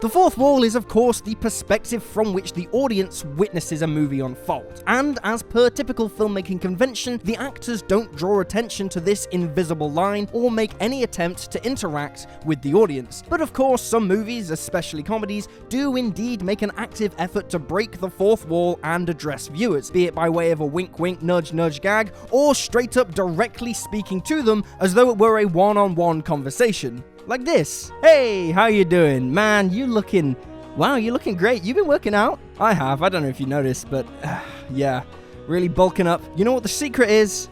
The fourth wall is, of course, the perspective from which the audience witnesses a movie unfold, and as per typical filmmaking convention, the actors don't draw attention to this invisible line or make any attempt to interact with the audience. But of course, some movies, especially comedies, do indeed make an active effort to break the fourth wall and address viewers, be it by way of a wink-wink, nudge-nudge gag, or straight up directly speaking to them as though it were a one-on-one conversation. Like this. Hey, how you doing? Man, you're looking great. You've been working out? I have. I don't know if you noticed, but yeah, really bulking up. You know what the secret is?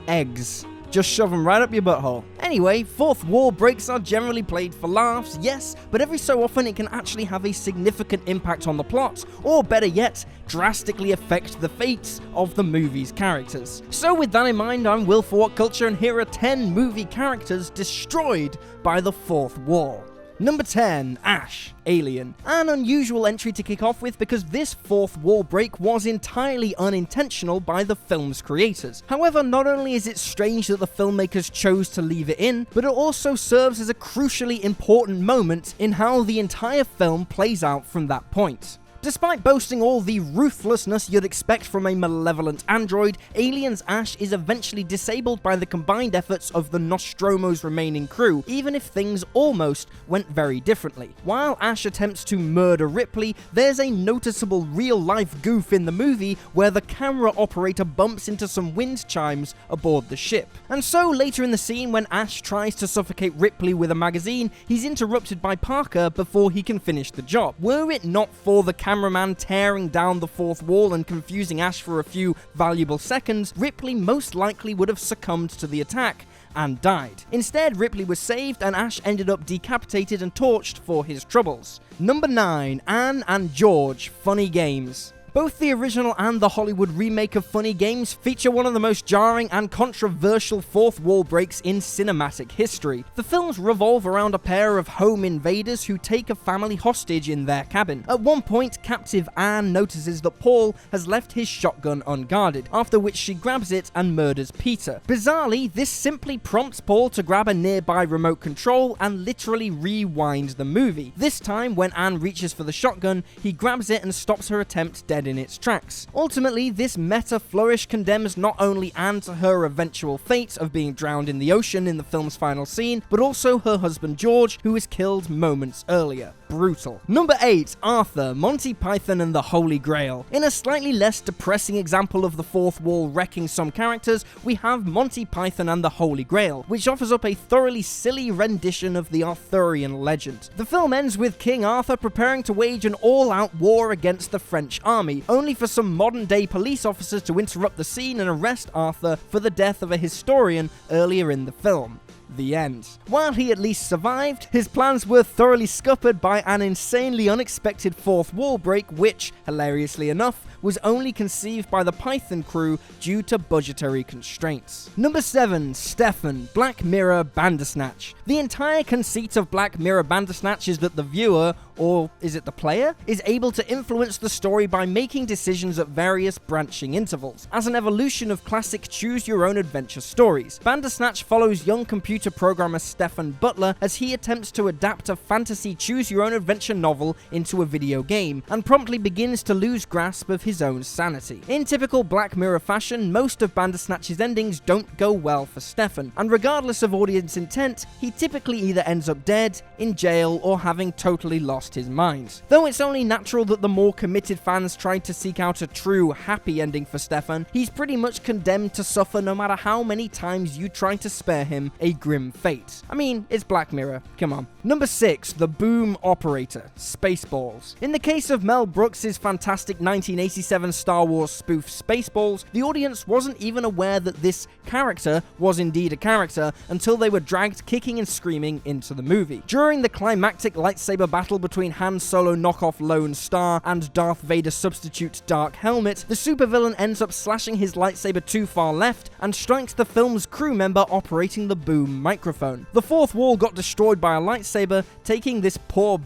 Eggs. Just shove them right up your butthole. Anyway, fourth wall breaks are generally played for laughs, yes, but every so often it can actually have a significant impact on the plot, or better yet, drastically affect the fates of the movie's characters. So with that in mind, I'm Will for Whatculture, and here are 10 movie characters destroyed by the fourth wall. Number 10, Ash, Alien. An unusual entry to kick off with because this fourth wall break was entirely unintentional by the film's creators. However, not only is it strange that the filmmakers chose to leave it in, but it also serves as a crucially important moment in how the entire film plays out from that point. Despite boasting all the ruthlessness you'd expect from a malevolent android, Alien's Ash is eventually disabled by the combined efforts of the Nostromo's remaining crew, even if things almost went very differently. While Ash attempts to murder Ripley, there's a noticeable real-life goof in the movie where the camera operator bumps into some wind chimes aboard the ship. And so later in the scene, when Ash tries to suffocate Ripley with a magazine, he's interrupted by Parker before he can finish the job. Were it not for the cameraman tearing down the fourth wall and confusing Ash for a few valuable seconds, Ripley most likely would have succumbed to the attack and died. Instead, Ripley was saved and Ash ended up decapitated and torched for his troubles. Number 9, Anne and George, Funny Games. Both the original and the Hollywood remake of Funny Games feature one of the most jarring and controversial fourth wall breaks in cinematic history. The films revolve around a pair of home invaders who take a family hostage in their cabin. At one point, captive Anne notices that Paul has left his shotgun unguarded, after which she grabs it and murders Peter. Bizarrely, this simply prompts Paul to grab a nearby remote control and literally rewind the movie. This time, when Anne reaches for the shotgun, he grabs it and stops her attempt dead in its tracks. Ultimately, this meta flourish condemns not only Anne to her eventual fate of being drowned in the ocean in the film's final scene, but also her husband George, who was killed moments earlier. Brutal. Number 8, Arthur, Monty Python and the Holy Grail. In a slightly less depressing example of the fourth wall wrecking some characters, we have Monty Python and the Holy Grail, which offers up a thoroughly silly rendition of the Arthurian legend. The film ends with King Arthur preparing to wage an all-out war against the French army, only for some modern-day police officers to interrupt the scene and arrest Arthur for the death of a historian earlier in the film. The end. While he at least survived, his plans were thoroughly scuppered by an insanely unexpected fourth wall break which, hilariously enough, was only conceived by the Python crew due to budgetary constraints. Number 7, Stefan, Black Mirror Bandersnatch. The entire conceit of Black Mirror Bandersnatch is that the viewer, or is it the player, is able to influence the story by making decisions at various branching intervals, as an evolution of classic choose-your-own-adventure stories. Bandersnatch follows young computer programmer Stefan Butler as he attempts to adapt a fantasy choose-your-own-adventure novel into a video game, and promptly begins to lose grasp of his own sanity. In typical Black Mirror fashion, most of Bandersnatch's endings don't go well for Stefan, and regardless of audience intent, he typically either ends up dead, in jail, or having totally lost his mind. Though it's only natural that the more committed fans tried to seek out a true happy ending for Stefan, he's pretty much condemned to suffer no matter how many times you try to spare him a grim fate. I mean, it's Black Mirror, come on. Number 6, The Boom Operator, Spaceballs. In the case of Mel Brooks' fantastic 1987 Star Wars spoof Spaceballs, the audience wasn't even aware that this character was indeed a character until they were dragged kicking and screaming into the movie. During the climactic lightsaber battle between Han Solo knockoff Lone Star and Darth Vader substitute Dark Helmet, the supervillain ends up slashing his lightsaber too far left and strikes the film's crew member operating the boom microphone. The fourth wall got destroyed by a lightsaber, taking this poor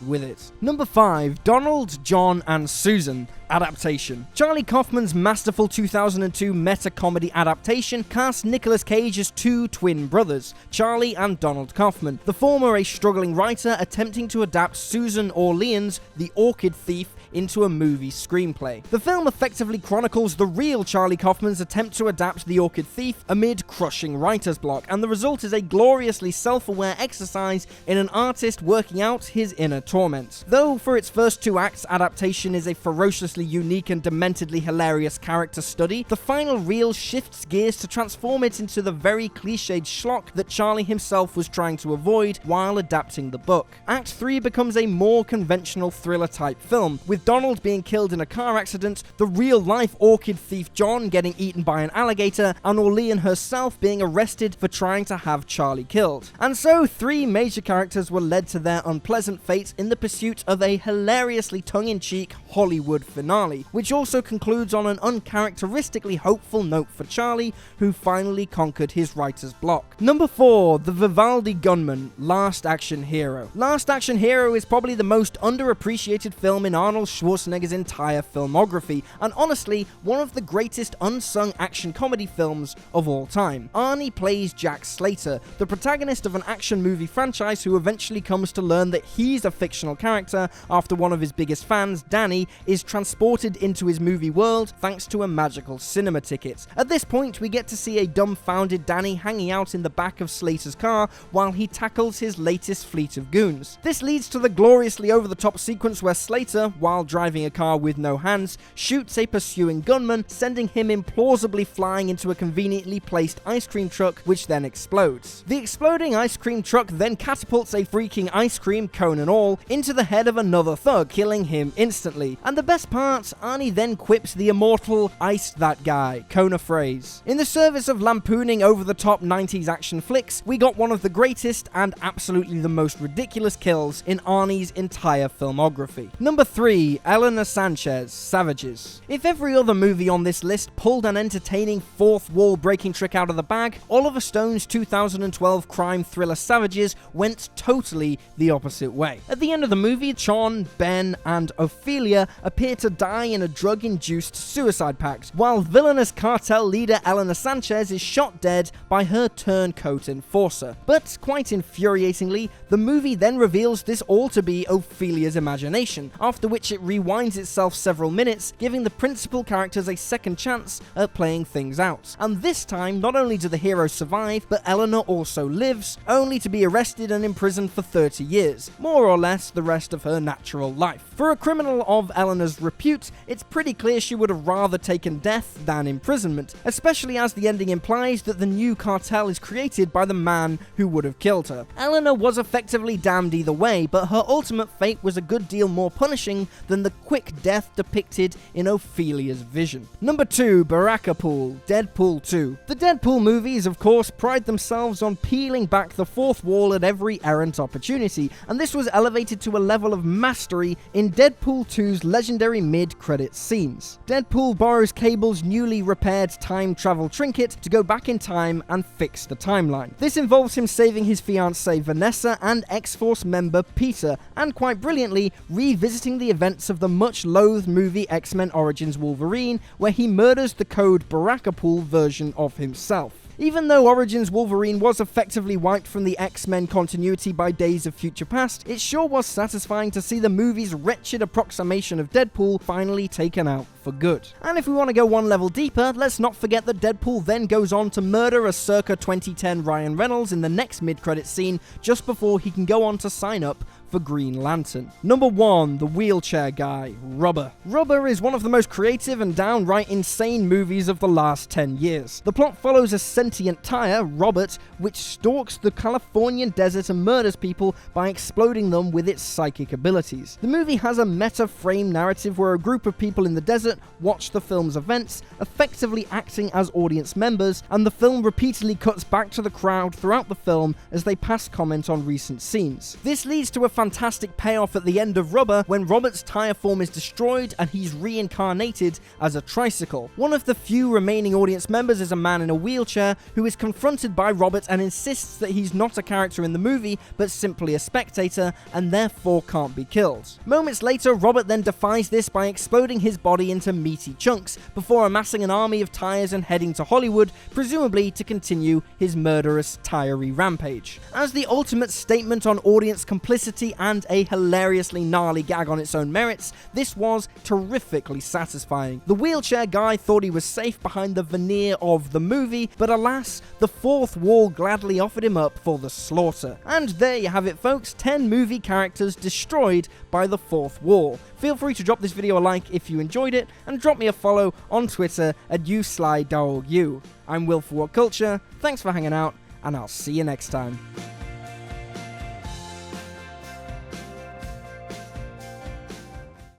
with it. Number 5, Donald, John, and Susan adaptation. Charlie Kaufman's masterful 2002 meta-comedy adaptation cast Nicolas Cage as two twin brothers, Charlie and Donald Kaufman, the former a struggling writer attempting to adapt Susan Orlean's The Orchid Thief into a movie screenplay. The film effectively chronicles the real Charlie Kaufman's attempt to adapt The Orchid Thief amid crushing writer's block, and the result is a gloriously self-aware exercise in an artist working out his inner torment. Though for its first 2 acts, adaptation is a ferociously unique and dementedly hilarious character study, the final reel shifts gears to transform it into the very cliched schlock that Charlie himself was trying to avoid while adapting the book. Act 3 becomes a more conventional thriller-type film, with Donald being killed in a car accident, the real-life orchid thief John getting eaten by an alligator, and Orlean herself being arrested for trying to have Charlie killed. And so 3 major characters were led to their unpleasant fate in the pursuit of a hilariously tongue-in-cheek Hollywood finale, which also concludes on an uncharacteristically hopeful note for Charlie, who finally conquered his writer's block. Number 4, The Vivaldi Gunman, Last Action Hero. Last Action Hero is probably the most underappreciated film in Arnold Schwarzenegger's entire filmography, and honestly, one of the greatest unsung action comedy films of all time. Arnie plays Jack Slater, the protagonist of an action movie franchise who eventually comes to learn that he's a fictional character after one of his biggest fans, Danny, is transported into his movie world thanks to a magical cinema ticket. At this point, we get to see a dumbfounded Danny hanging out in the back of Slater's car while he tackles his latest fleet of goons. This leads to the gloriously over-the-top sequence where Slater, while driving a car with no hands, shoots a pursuing gunman, sending him implausibly flying into a conveniently placed ice cream truck, which then explodes. The exploding ice cream truck then catapults a freaking ice cream, cone and all, into the head of another thug, killing him instantly. And the best part, Arnie then quips the immortal "iced that guy" Kona phrase. In the service of lampooning over-the-top 90s action flicks, we got one of the greatest and absolutely the most ridiculous kills in Arnie's entire filmography. Number 3, Elena Sanchez, Savages. If every other movie on this list pulled an entertaining fourth wall breaking trick out of the bag, Oliver Stone's 2012 crime thriller Savages went totally the opposite way. At the end of the movie, Sean, Ben, and Ophelia appear to die in a drug-induced suicide pact, while villainous cartel leader Elena Sanchez is shot dead by her turncoat enforcer. But quite infuriatingly, the movie then reveals this all to be Ophelia's imagination, after which it rewinds itself several minutes, giving the principal characters a second chance at playing things out. And this time, not only do the heroes survive, but Eleanor also lives, only to be arrested and imprisoned for 30 years, more or less the rest of her natural life. For a criminal of Eleanor's repute, it's pretty clear she would have rather taken death than imprisonment, especially as the ending implies that the new cartel is created by the man who would have killed her. Eleanor was effectively damned either way, but her ultimate fate was a good deal more punishing than the quick death depicted in Ophelia's vision. Number 2, Barakapool, Deadpool 2. The Deadpool movies, of course, pride themselves on peeling back the fourth wall at every errant opportunity, and this was elevated to a level of mastery in Deadpool 2's legendary mid-credits scenes. Deadpool borrows Cable's newly repaired time travel trinket to go back in time and fix the timeline. This involves him saving his fiancée Vanessa and X-Force member Peter, and quite brilliantly, revisiting the events of the much-loathed movie X-Men Origins Wolverine, where he murders the code Barakapool version of himself. Even though Origins Wolverine was effectively wiped from the X-Men continuity by Days of Future Past, it sure was satisfying to see the movie's wretched approximation of Deadpool finally taken out for good. And if we want to go one level deeper, let's not forget that Deadpool then goes on to murder a circa 2010 Ryan Reynolds in the next mid-credit scene just before he can go on to sign up for Green Lantern. Number 1, The Wheelchair Guy, Rubber. Rubber is one of the most creative and downright insane movies of the last 10 years. The plot follows a sentient tire, Robert, which stalks the Californian desert and murders people by exploding them with its psychic abilities. The movie has a meta-frame narrative where a group of people in the desert watch the film's events, effectively acting as audience members, and the film repeatedly cuts back to the crowd throughout the film as they pass comment on recent scenes. This leads to a fantastic payoff at the end of Rubber when Robert's tire form is destroyed and he's reincarnated as a tricycle. One of the few remaining audience members is a man in a wheelchair who is confronted by Robert and insists that he's not a character in the movie but simply a spectator and therefore can't be killed. Moments later, Robert then defies this by exploding his body into meaty chunks before amassing an army of tires and heading to Hollywood, presumably to continue his murderous tirey rampage. As the ultimate statement on audience complicity and a hilariously gnarly gag on its own merits, this was terrifically satisfying. The wheelchair guy thought he was safe behind the veneer of the movie, but alas, the fourth wall gladly offered him up for the slaughter. And there you have it, folks, 10 movie characters destroyed by the fourth wall. Feel free to drop this video a like if you enjoyed it, and drop me a follow on Twitter at YouSlyDogU. I'm Will for Whatculture, thanks for hanging out, and I'll see you next time.